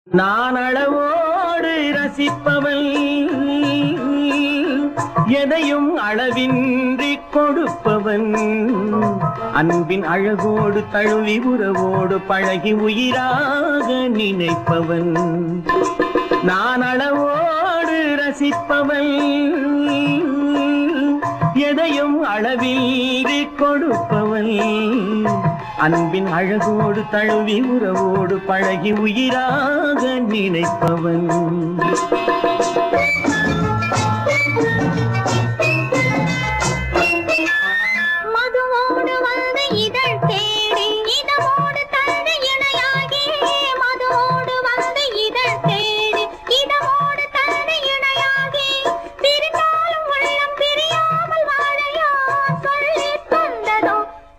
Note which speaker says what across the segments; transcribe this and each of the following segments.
Speaker 1: நான் அளவோடு ரசிப்பவள், எதையும் அளவின்றி கொடுப்பவன், அன்பின் அழகோடு தழுவி உறவோடு பழகி உயிராக நினைப்பவன். நான் அளவோடு ரசிப்பவள், எதையும் அளவின்றி கொடுப்பவள், அன்பின் அழகோடு தழுவி உறவோடு பழகி உயிராக நினைப்பவன்.
Speaker 2: மதுவோடு வந்து இதழ் தேடி இதமோடு தந்து இணையாகி, மதுவோடு வந்து இதழ் தேடி இதமோடு தந்து இணையாகி, பிரிந்தாலும் உள்ளம் பிரியாமல் வாழையா சொல்லி தந்ததோ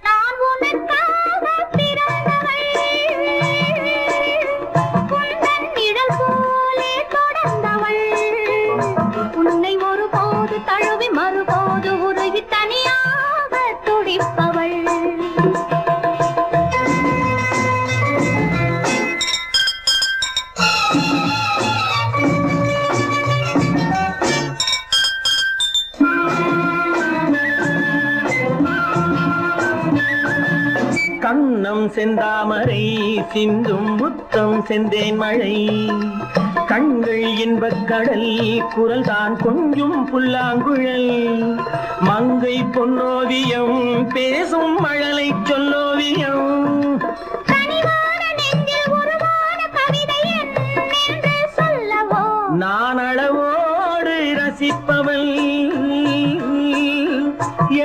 Speaker 2: நான் உனக்காக பிறந்தவள். உந்தன் நிழல் போலே தொடர்ந்தவள், உன்னை ஒருபோது தழுவி மறுபோது உருகி தனியாக துடிப்பவள்.
Speaker 1: கண்ணம் செந்தாமரை சிந்தும் முத்தம் செந்தேன் மழை, கண்கள் இன்பக் கடல் குரல் தான் கொஞ்சும் புல்லாங்குழல், மங்கை பொன்னோவியம் பேசும் மழலை சொல்லோவியம்.
Speaker 2: கனிவான நெஞ்சில் உருவான கவிதை என்று சொல்லவோ
Speaker 1: நான் அளவோடு ரசிப்பவள்,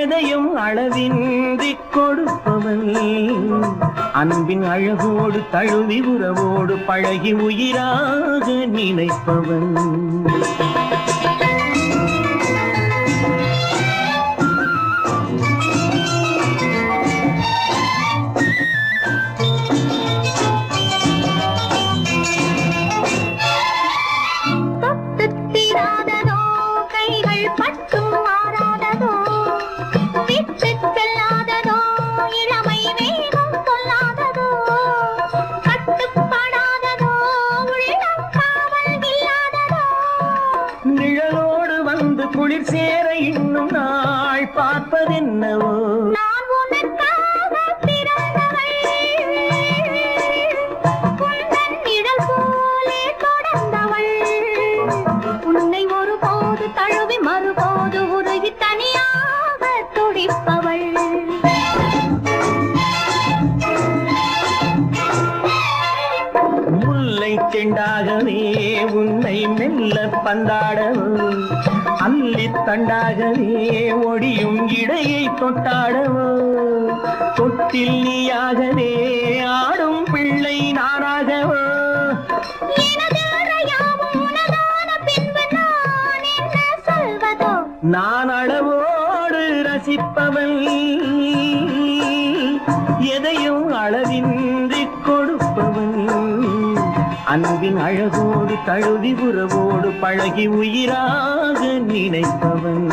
Speaker 1: எதையும் அளவின்றி கொடுப்பவள், அன்பின் அழகோடு தழுவி உறவோடு பழகி உயிராக நினைப்பவன்.
Speaker 2: தொட்டுத் தீராததோ கைகள் பட்டும் மாறாததோ, விட்டுச் செல்லாததோ இளமை வேகம் கொள்ளாததோ, கட்டுப்படாததோ உள்ளம் காவல் இல்லாததோ.
Speaker 1: நிழலோடு வந்து குளிர் சேர இன்னும் நாள் பார்ப்பதென்னவோ,
Speaker 2: நான் உனக்காக பிறந்தவள், உந்தன் நிழல் போலே தொடர்ந்தவள், உன்னை ஒருபோது தழுவி மறுபோது உருகி தனியாக துடிப்பவள்.
Speaker 1: முல்லை செண்டாகவே உன்னை மெல்ல பந்தாடவோ, அல்லி தண்டாகவே ஒடியும் இடையை தொட்டாடவோ, தொட்டில் நீயாகவே ஆடும் பிள்ளை நானாகவோ.
Speaker 2: எனது அறையாவும் உனதான பின்பு நான் என்ன சொல்வதோ
Speaker 1: நான் அளவோடு ரசிப்பவள், எதையும் அளவின்றி கொடுப்பவள், அன்பின் அழகோடு தழுவி உறவோடு பழகி உயிராக நினைப்பவன்.